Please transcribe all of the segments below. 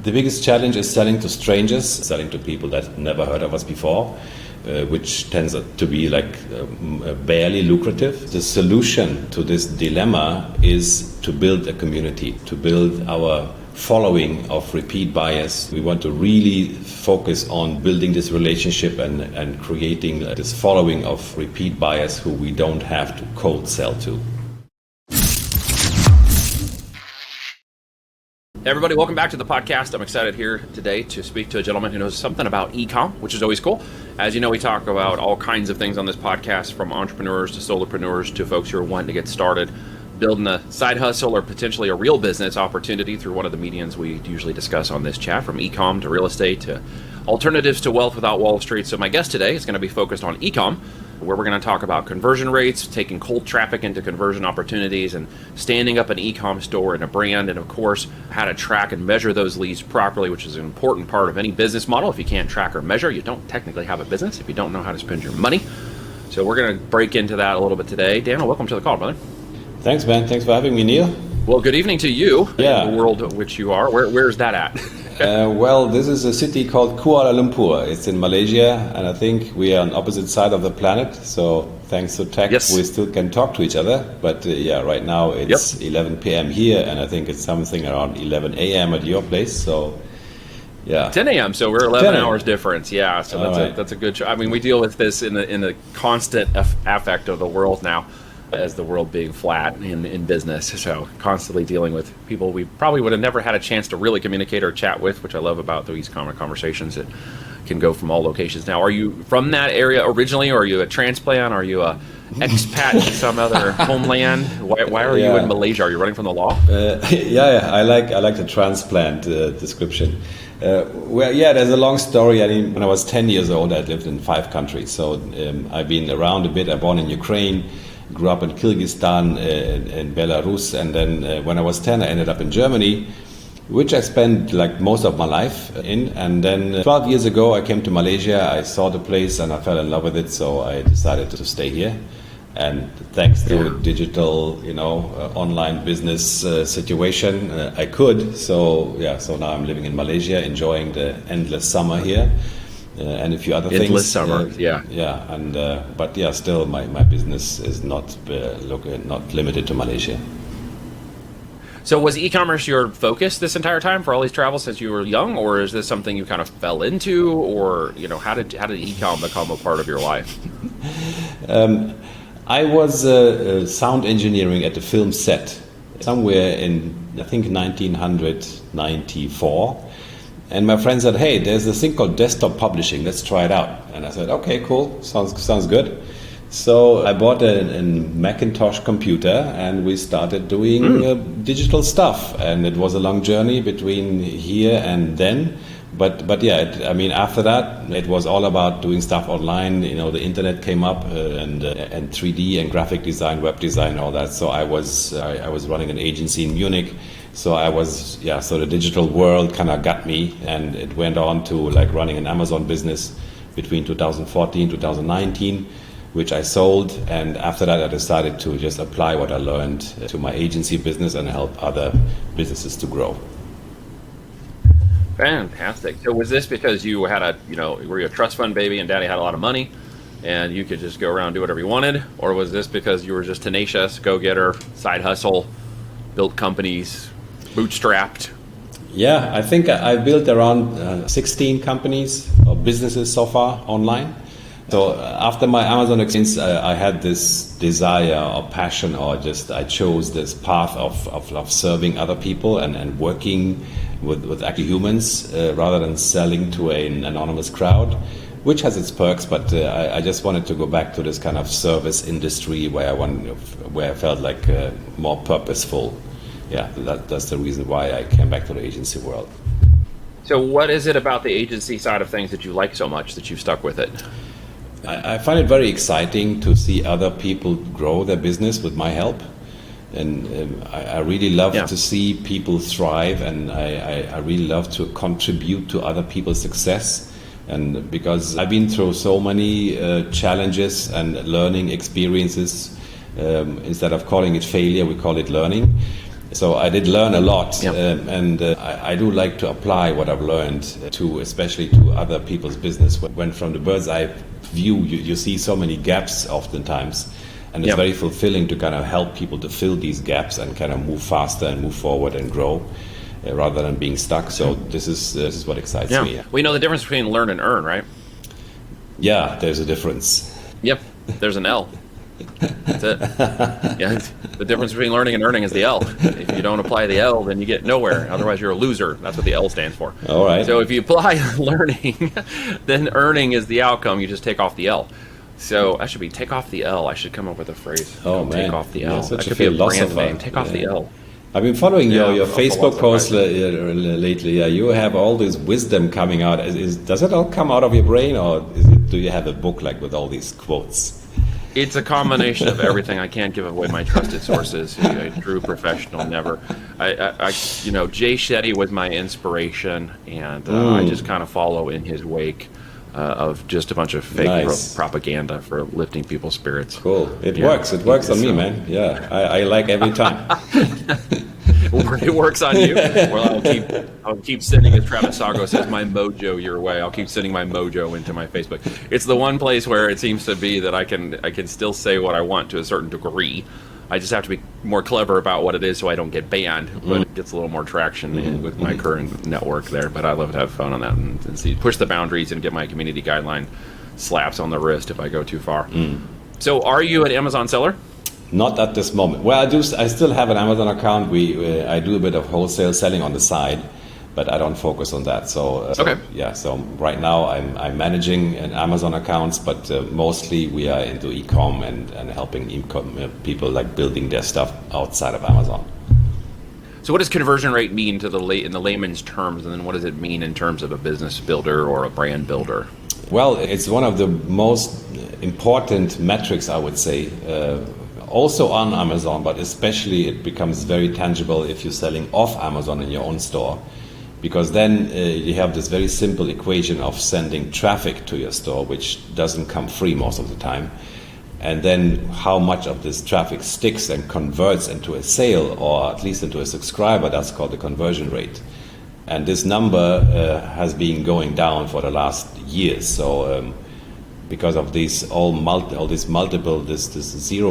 The biggest challenge is selling to strangers, selling to people that never heard of us before, which tends to be barely lucrative. The solution to this dilemma is to build a community, to build our following of repeat buyers. We want to really focus on building this relationship and creating this following of repeat buyers who we don't have to cold sell to. Hey everybody, welcome back to the podcast. I'm excited here today to speak to a gentleman who knows something about e-comm, which is always cool. As you know, we talk about all kinds of things on this podcast, from entrepreneurs to solopreneurs to folks who are wanting to get started, building a side hustle or potentially a real business opportunity through one of the mediums we usually discuss on this chat, from e-comm to real estate to alternatives to wealth without Wall Street. So my guest today is going to be focused on e-comm, where we're going to talk about conversion rates, taking cold traffic into conversion opportunities, and standing up an e-comm store and a brand, and of course, how to track and measure those leads properly, which is an important part of any business model. If you can't track or measure, you don't technically have a business if you don't know how to spend your money. So we're going to break into that a little bit today. Dano, welcome to the call, brother. Thanks, Ben. Thanks for having me, Neil. Well, good evening to you, Yeah. in the world of which you are. Where's that at? Well, this is a city called Kuala Lumpur. It's in Malaysia, and I think we are on opposite side of the planet. So thanks to tech, Yes. we still can talk to each other. But right now it's 11 p.m. here, and I think it's something around 11 a.m. at your place. So, yeah. 10 a.m. So we're 11 hours difference. Yeah, so that's a good. I mean, we deal with this in the constant affect of the world now, as the world being flat in business. So constantly dealing with people we probably would have never had a chance to really communicate or chat with, which I love about these common conversations that can go from all locations. Now, are you from that area originally, or are you a transplant? Are you a expat in some other homeland? Why are you in Malaysia? Are you running from the law? I like the transplant description. There's a long story. I mean, when I was 10 years old, I lived in 5 countries. So I've been around a bit. I was born in Ukraine, grew up in Kyrgyzstan, in Belarus, and then when I was 10, I ended up in Germany, which I spent most of my life in. And then 12 years ago, I came to Malaysia. I saw the place and I fell in love with it, so I decided to stay here. And thanks to digital, online business situation, I could. So now I'm living in Malaysia, enjoying the endless summer here. And a few other things. Endless summer, still my business is not limited to Malaysia. So was e-commerce your focus this entire time for all these travels since you were young, or is this something you kind of fell into, or how did e-comm become a part of your life? I was sound engineering at the film set somewhere in, I think, 1994. And my friend said, hey, there's this thing called desktop publishing. Let's try it out. And I said, okay, cool. Sounds good. So I bought a Macintosh computer and we started doing digital stuff. And it was a long journey between here and then. But after that, it was all about doing stuff online. The internet came up and 3D and graphic design, web design, all that. So I was running an agency in Munich. So so the digital world kind of got me, and it went on to running an Amazon business between 2014, 2019, which I sold. And after that, I decided to just apply what I learned to my agency business and help other businesses to grow. Fantastic. So was this because you had were you a trust fund baby and daddy had a lot of money and you could just go around and do whatever you wanted? Or was this because you were just tenacious, go-getter, side hustle, built companies, bootstrapped? Yeah, I think I built around 16 companies or businesses so far online. So after my Amazon experience, I had this desire or passion, or just I chose this path of serving other people and working with actually humans rather than selling to an anonymous crowd, which has its perks. But I just wanted to go back to this kind of service industry where I felt more purposeful. Yeah, that's the reason why I came back to the agency world. So what is it about the agency side of things that you like so much that you've stuck with it? I find it very exciting to see other people grow their business with my help. And I really love to see people thrive, and I really love to contribute to other people's success. And because I've been through so many challenges and learning experiences, instead of calling it failure, we call it learning. So I did learn a lot, Yep. and I do like to apply what I've learned to, especially to other people's business. When from the bird's eye view, you see so many gaps oftentimes, and it's Yep. very fulfilling to kind of help people to fill these gaps and kind of move faster and move forward and grow, rather than being stuck. So this is what excites Yeah. me. We know the difference between learn and earn, right? Yeah, there's a difference. Yep. There's an L. That's it. Yeah. The difference between learning and earning is the L. If you don't apply the L, then you get nowhere. Otherwise, you're a loser. That's what the L stands for. All right. So if you apply learning, then earning is the outcome. You just take off the L. So I should be take off the L. I should come up with a phrase. Oh, man. Take off the L. You're such That a could be a brand philosopher. name. Take off the Yeah. L. I've been following Yeah, your I'm a Facebook posts philosopher. lately. Yeah, you have all this wisdom coming out. Does it all come out of your brain, or do you have a book like with all these quotes? It's a combination of everything. I can't give away my trusted sources. A true professional never. Jay Shetty was my inspiration, and I just kind of follow in his wake of just a bunch of fake Nice. propaganda for lifting people's spirits. Cool. It Yeah. works. It works on me, So- man. Yeah, I like every time. It works on you. Well, I'll keep sending, as Travis Sago says, my mojo your way. I'll keep sending my mojo into my Facebook. It's the one place where it seems to be that I can still say what I want to a certain degree. I just have to be more clever about what it is so I don't get banned. But it gets a little more traction with my current network there. But I love to have fun on that and see, push the boundaries and get my community guideline slaps on the wrist if I go too far. So, are you an Amazon seller? Not at this moment. Well, I still have an Amazon account. I do a bit of wholesale selling on the side, but I don't focus on that. So yeah. So right now I'm managing an Amazon accounts, but mostly we are into E-Comm and helping E-Comm people like building their stuff outside of Amazon. So what does conversion rate mean in the layman's terms, and then what does it mean in terms of a business builder or a brand builder? Well, it's one of the most important metrics, I would say, also on Amazon, but especially it becomes very tangible if you're selling off Amazon in your own store, because then you have this very simple equation of sending traffic to your store, which doesn't come free most of the time. And then how much of this traffic sticks and converts into a sale, or at least into a subscriber. That's called the conversion rate. And this number has been going down for the last years. So because of this zero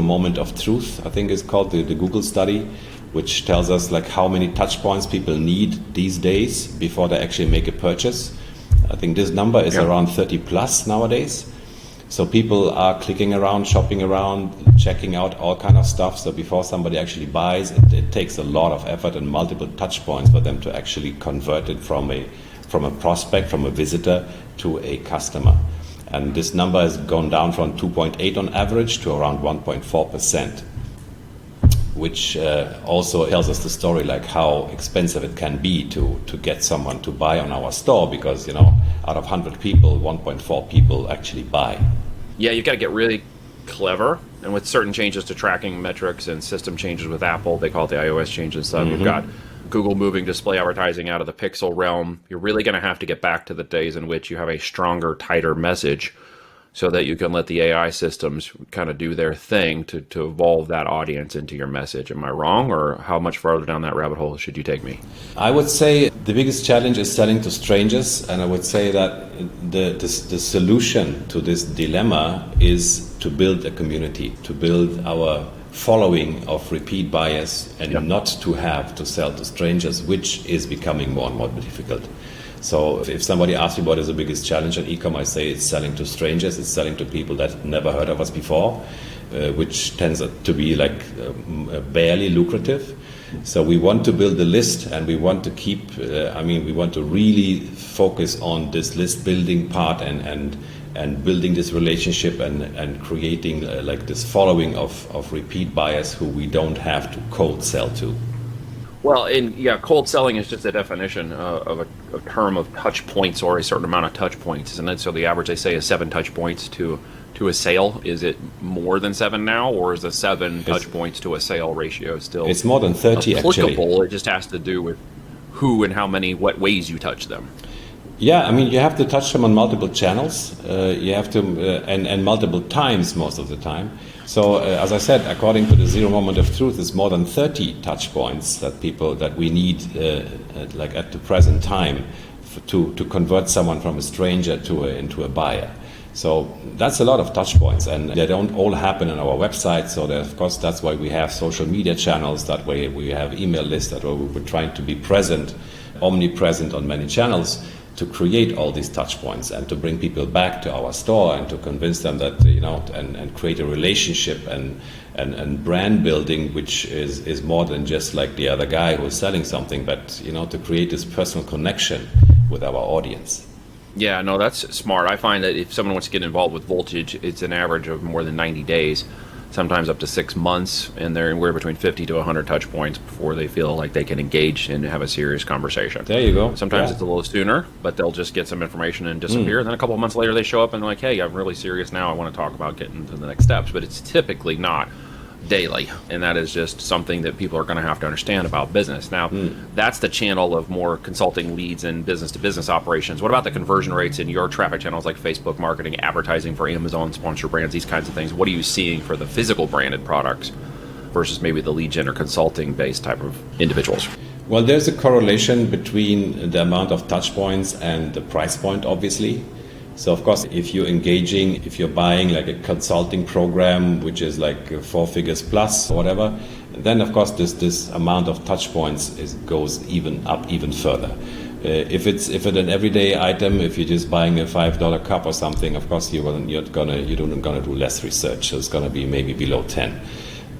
moment of truth, I think it's called the Google study, which tells us like how many touch points people need these days before they actually make a purchase. I think this number is around 30 plus nowadays. So people are clicking around, shopping around, checking out all kind of stuff. So before somebody actually buys, it takes a lot of effort and multiple touch points for them to actually convert it from a prospect, from a visitor to a customer. And this number has gone down from 2.8 on average to around 1.4%, which also tells us the story, like how expensive it can be to get someone to buy on our store, because, out of 100 people, 1.4 people actually buy. Yeah, you've got to get really clever. And with certain changes to tracking metrics and system changes with Apple, they call it the iOS changes and stuff. You've got Google moving display advertising out of the pixel realm. You're really going to have to get back to the days in which you have a stronger, tighter message so that you can let the AI systems kind of do their thing to evolve that audience into your message. Am I wrong, or how much farther down that rabbit hole should you take me? I would say the biggest challenge is selling to strangers, and I would say that the solution to this dilemma is to build a community, to build our following of repeat buyers, and not to have to sell to strangers, which is becoming more and more difficult. So if somebody asks me what is the biggest challenge in e-com, I say it's selling to strangers, it's selling to people that never heard of us before, which tends to be like barely lucrative. So we want to build a list, and we want to keep, we want to really focus on this list building part and building this relationship and creating like this following of repeat buyers who we don't have to cold sell to. Well, cold selling is just a definition of a term of touch points, or a certain amount of touch points, isn't it? So the average, they say, is 7 touch points to a sale. Is it more than 7 now, or is the 7 touch points to a sale ratio still? It's more than 30 applicable? actually. It just has to do with who and how many, what ways you touch them. Yeah, I mean, you have to touch them on multiple channels. You have to, and multiple times most of the time. So, as I said, according to the Zero Moment of Truth, it's more than 30 touch points that we need, like at the present time, to convert someone from a stranger into a buyer. So that's a lot of touch points, and they don't all happen on our website. So of course, that's why we have social media channels. That way, we have email lists. That way, we're trying to be present, omnipresent on many channels, to create all these touch points and to bring people back to our store and to convince them that, and create a relationship and brand building, which is more than just like the other guy who's selling something, but, to create this personal connection with our audience. Yeah, no, that's smart. I find that if someone wants to get involved with Voltage, it's an average of more than 90 days, sometimes up to 6 months, and they're anywhere between 50 to 100 touch points before they feel like they can engage and have a serious conversation. There you go. Sometimes it's a little sooner, but they'll just get some information and disappear. Then a couple of months later, they show up and they're like, hey, I'm really serious now. I want to talk about getting to the next steps. But it's typically not daily, and that is just something that people are going to have to understand about business. Now, that's the channel of more consulting leads and business-to-business operations. What about the conversion rates in your traffic channels like Facebook marketing, advertising for Amazon, sponsor brands, these kinds of things? What are you seeing for the physical branded products versus maybe the lead gen or consulting-based type of individuals? Well, there's a correlation between the amount of touch points and the price point, obviously. So, of course, if you're buying like a consulting program, which is like 4 figures plus or whatever, then, of course, this amount of touch points goes even further. If it's an everyday item, if you're just buying a $5 cup or something, of course, you're gonna do less research. So it's gonna be maybe below 10.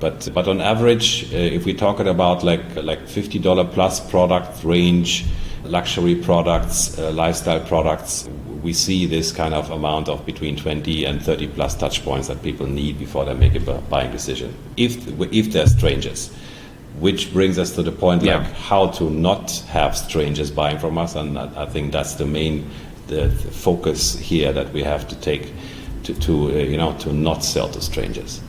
But on average, if we're talking about like $50 plus product range, luxury products, lifestyle products, we see this kind of amount of between 20 and 30 plus touch points that people need before they make a buying decision, if they're strangers. Which brings us to the point like how to not have strangers buying from us, and I think that's the focus here that we have to take to not sell to strangers.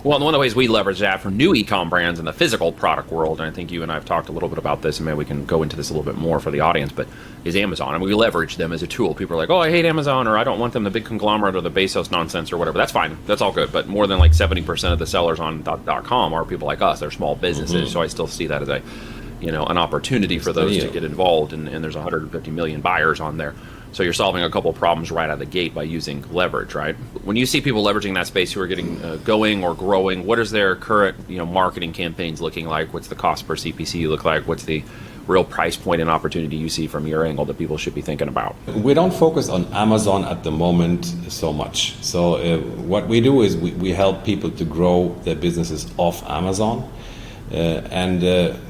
Well, one of the ways we leverage that for new e-com brands in the physical product world, and I think you and I have talked a little bit about this, and maybe we can go into this a little bit more for the audience, but is Amazon. And we leverage them as a tool. People are like, oh, I hate Amazon, or I don't want them, the big conglomerate or the Bezos nonsense or whatever. That's fine. That's all good. But more than like 70% of the sellers on .com are people like us. They're small businesses. So I still see that as an opportunity for those to get involved. And there's 150 million buyers on there. So you're solving a couple of problems right out of the gate by using leverage, right? When you see people leveraging that space who are getting going or growing, what is their current marketing campaigns looking like? What's the cost per CPC look like? What's the real price point and opportunity you see from your angle that people should be thinking about? We don't focus on Amazon at the moment so much. So what we do is we help people to grow their businesses off Amazon. And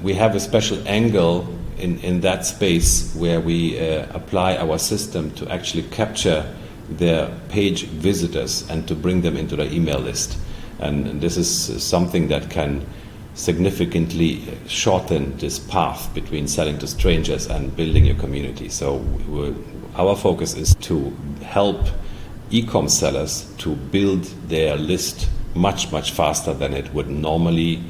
we have a special angle in that space where we apply our system to actually capture their page visitors and to bring them into the email list. And this is something that can significantly shorten this path between selling to strangers and building your community. So our focus is to help e-com sellers to build their list much, much faster than it would normally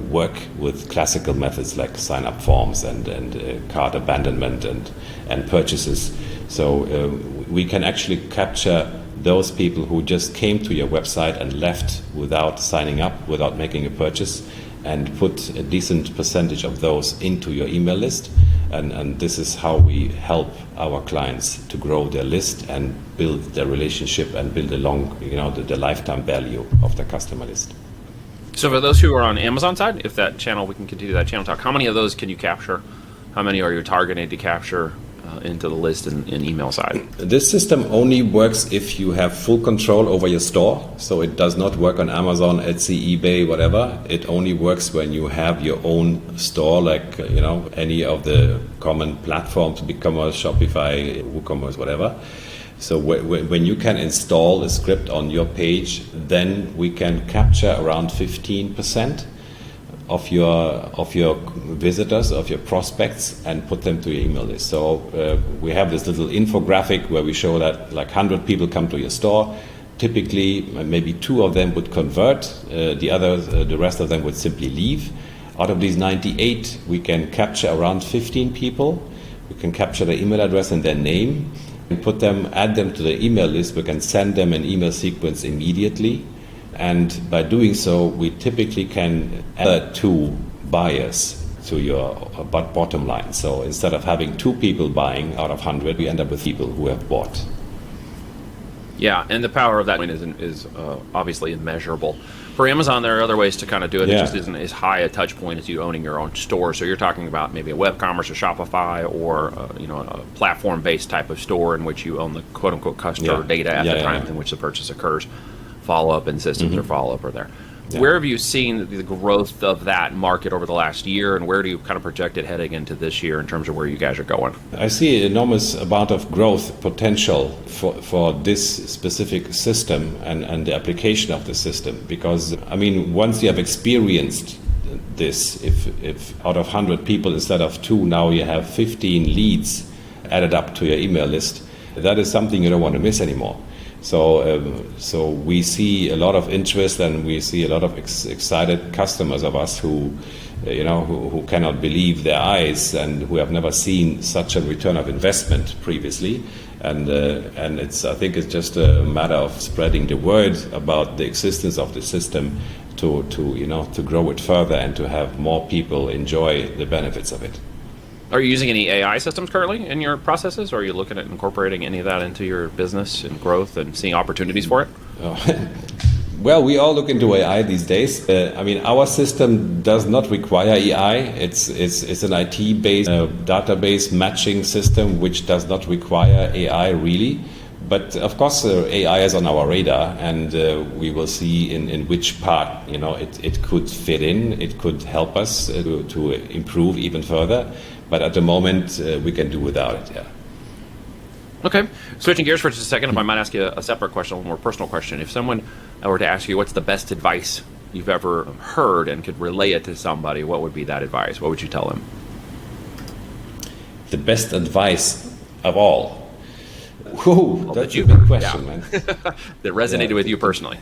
work with classical methods like sign-up forms and cart abandonment and purchases. So we can actually capture those people who just came to your website and left without signing up, without making a purchase, and put a decent percentage of those into your email list. And this is how we help our clients to grow their list and build their relationship and build the lifetime value of the customer list. So for those who are on Amazon side, if that channel, we can continue that channel talk, how many of those can you capture? How many are you targeting to capture into the list in email side? This system only works if you have full control over your store. So it does not work on Amazon, Etsy, eBay, whatever. It only works when you have your own store, like any of the common platforms, BigCommerce, Shopify, WooCommerce, whatever. So when you can install a script on your page, then we can capture around 15% of your visitors, of your prospects, and put them to your email list. So we have this little infographic where we show that like 100 people come to your store. Typically, maybe 2 of them would convert. The rest of them would simply leave. Out of these 98, we can capture around 15 people We can capture their email address and their name and add them to the email list. We can send them an email sequence immediately. And by doing so, we typically can add 2 buyers to your bottom line. So instead of having 2 people buying out of 100, we end up with people who have bought. Yeah, and the power of that is obviously immeasurable. For Amazon, there are other ways to kind of do it. It just isn't as high a touch point as you owning your own store. So you're talking about maybe a web commerce or Shopify or a platform-based type of store in which you own the quote-unquote customer data at the time in which the purchase occurs. Follow-up and systems or follow-up are there. Yeah. Where have you seen the growth of that market over the last year, and where do you kind of project it heading into this year in terms of where you guys are going? I see an enormous amount of growth potential for this specific system and the application of the system, because, I mean, once you have experienced this, if out of 100 people instead of 2, now you have 15 leads added up to your email list, that is something you don't want to miss anymore. So we see a lot of interest, and we see a lot of excited customers of us who cannot believe their eyes and who have never seen such a return of investment previously. And I think it's just a matter of spreading the word about the existence of the system to grow it further and to have more people enjoy the benefits of it. Are you using any AI systems currently in your processes, or are you looking at incorporating any of that into your business and growth and seeing opportunities for it? Well, we all look into AI these days. Our system does not require AI. It's an IT-based database matching system which does not require AI really. But of course, AI is on our radar, and we will see in which part it could fit in. It could help us to improve even further. But at the moment, we can do without it. Yeah. Okay. Switching gears for just a second, if I might ask you a separate question, a more personal question. If someone were to ask you what's the best advice you've ever heard and could relay it to somebody, what would be that advice? What would you tell them? The best advice of all. Whoa, that's a big question, man. That resonated with you personally.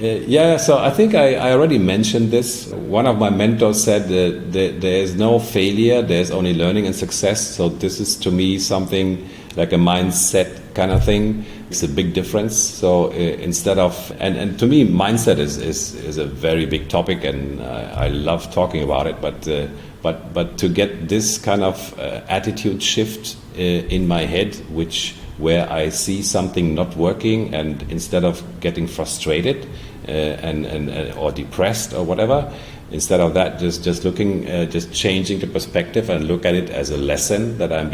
So I think I already mentioned this. One of my mentors said that there is no failure, there's only learning and success. So this is to me something like a mindset kind of thing. It's a big difference. So instead of, and to me, mindset is a very big topic, and I love talking about it. But to get this kind of attitude shift in my head, where I see something not working, and instead of getting frustrated or depressed or whatever, instead of that, just looking, just changing the perspective and look at it as a lesson that I'm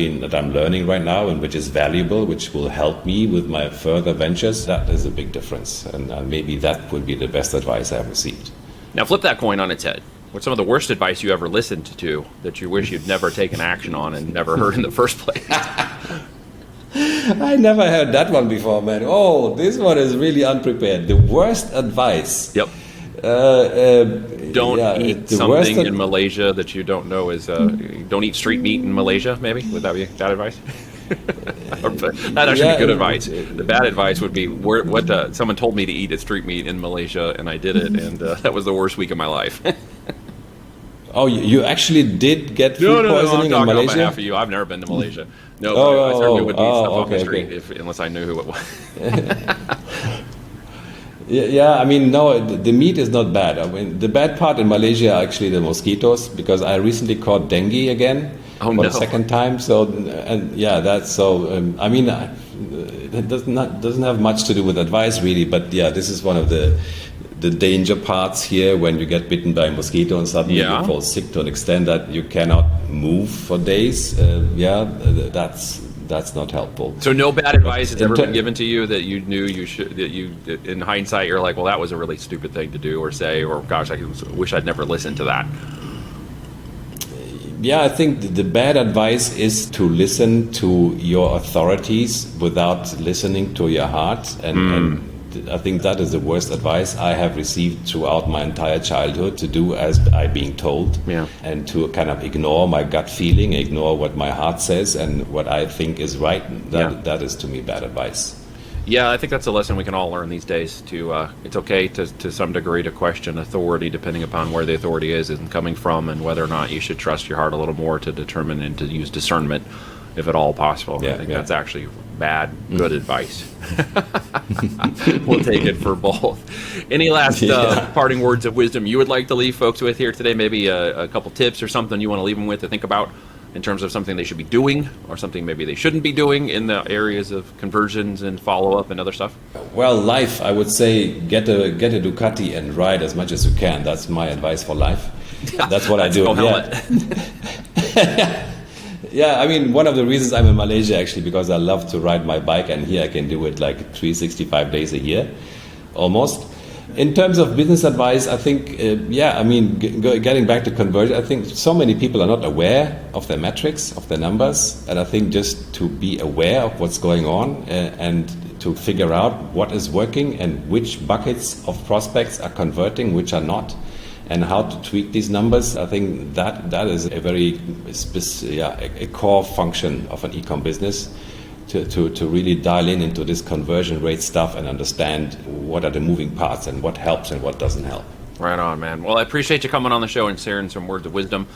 learning right now, and which is valuable, which will help me with my further ventures. That is a big difference, and maybe that would be the best advice I've received. Now flip that coin on its head. What's some of the worst advice you ever listened to that you wish you'd never taken action on and never heard in the first place? I never heard that one before, man. Oh, this one is really unprepared. The worst advice. Yep. Don't eat something in Malaysia that you don't know is. Don't eat street meat in Malaysia. Maybe would that be that advice? That'd actually be good advice. The bad advice would be someone told me to eat street meat in Malaysia, and I did it, and that was the worst week of my life. Oh, you actually did get food poisoning in Malaysia? No, I'm talking on behalf of you. I've never been to Malaysia. No, I certainly wouldn't eat stuff off the street unless I knew who it was. Yeah, no, the meat is not bad. The bad part in Malaysia are actually the mosquitoes, because I recently caught dengue again for the second time. So, that's so. It doesn't have much to do with advice really, but yeah, this is one of the danger parts here when you get bitten by a mosquito and suddenly you fall sick to an extent that you cannot move for days. That's not helpful. So no bad advice has ever been given to you that you knew you should, that you, in hindsight, you're like, well, that was a really stupid thing to do or say, or gosh, I wish I'd never listened to that. Yeah, I think the bad advice is to listen to your authorities without listening to your heart, and I think that is the worst advice I have received throughout my entire childhood, to do as I'm being told, and to kind of ignore my gut feeling, ignore what my heart says and what I think is right. That is to me bad advice. Yeah, I think that's a lesson we can all learn these days. It's okay to some degree to question authority, depending upon where the authority is and coming from, and whether or not you should trust your heart a little more to determine and to use discernment, if at all possible. Yeah, I think that's actually good advice. We'll take it for both. Any last parting words of wisdom you would like to leave folks with here today? Maybe a couple tips or something you want to leave them with to think about in terms of something they should be doing, or something maybe they shouldn't be doing in the areas of conversions and follow-up and other stuff? Well, life, I would say get a Ducati and ride as much as you can. That's my advice for life. That's what I do. Yeah, I mean, one of the reasons I'm in Malaysia, actually, because I love to ride my bike, and here I can do it like 365 days a year, almost. In terms of business advice, I think, getting back to conversion, I think so many people are not aware of their metrics, of their numbers, and I think just to be aware of what's going on and to figure out what is working and which buckets of prospects are converting, which are not, and how to tweak these numbers. I think that is a very a core function of an e-com business. To really dial into this conversion rate stuff and understand what are the moving parts and what helps and what doesn't help. Right on, man. Well, I appreciate you coming on the show and sharing some words of wisdom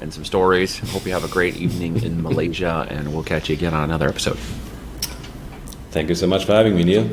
and some stories. Hope you have a great evening in Malaysia, and we'll catch you again on another episode. Thank you so much for having me, Neil.